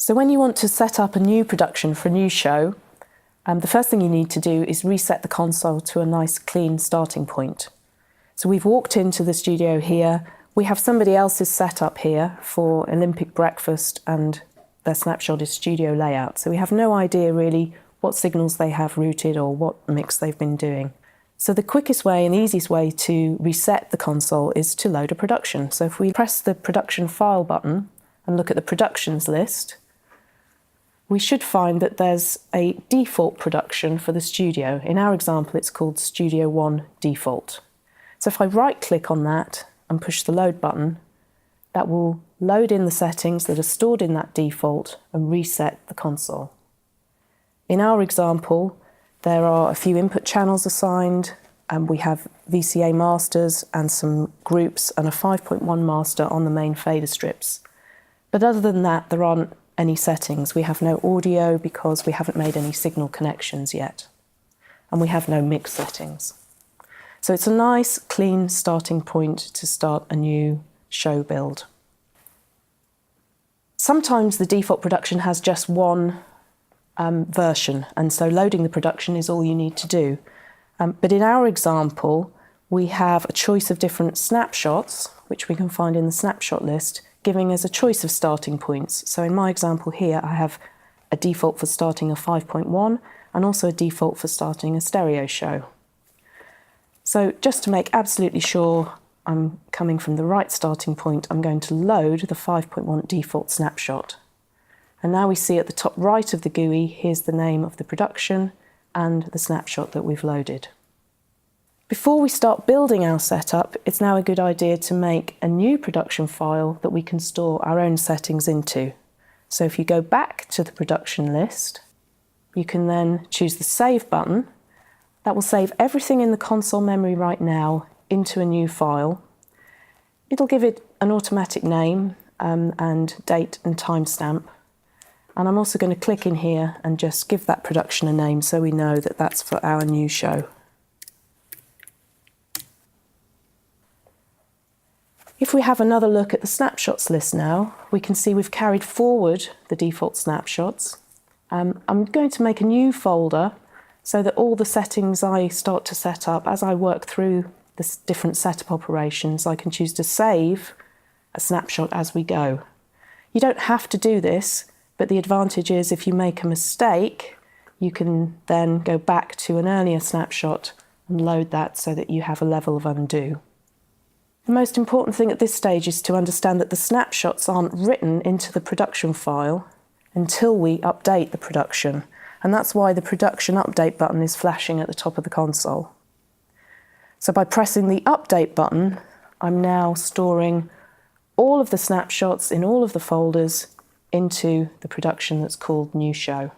So when you want to set up a new production for a new show, the first thing you need to do is reset the console to a nice clean starting point. So we've walked into the studio here. We have somebody else's setup here for Olympic breakfast, and their snapshot is studio layout. So we have no idea really what signals they have routed or what mix they've been doing. So the quickest way and easiest way to reset the console is to load a production. So if we press the production file button and look at the productions list, we should find that there's a default production for the studio. In our example, it's called Studio 1 Default. So if I right-click on that and push the load button, that will load in the settings that are stored in that default and reset the console. In our example, there are a few input channels assigned, and we have VCA masters and some groups and a 5.1 master on the main fader strips. But other than that, there aren't any settings. We have no audio because we haven't made any signal connections yet. And we have no mix settings. So it's a nice, clean starting point to start a new show build. Sometimes the default production has just one version, and so loading the production is all you need to do. But in our example, we have a choice of different snapshots, which we can find in the snapshot list, giving us a choice of starting points. So in my example here, I have a default for starting a 5.1 and also a default for starting a stereo show. So just to make absolutely sure I'm coming from the right starting point, I'm going to load the 5.1 default snapshot. And now we see at the top right of the GUI, here's the name of the production and the snapshot that we've loaded. Before we start building our setup, it's now a good idea to make a new production file that we can store our own settings into. So if you go back to the production list, you can then choose the Save button. That will save everything in the console memory right now into a new file. It'll give it an automatic name and date and timestamp. And I'm also going to click in here and just give that production a name so we know that that's for our new show. If we have another look at the snapshots list now, we can see we've carried forward the default snapshots. I'm going to make a new folder so that all the settings I start to set up, as I work through the different setup operations, I can choose to save a snapshot as we go. You don't have to do this, but the advantage is if you make a mistake, you can then go back to an earlier snapshot and load that so that you have a level of undo. The most important thing at this stage is to understand that the snapshots aren't written into the production file until we update the production, and that's why the production update button is flashing at the top of the console. So by pressing the update button, I'm now storing all of the snapshots in all of the folders into the production that's called New Show.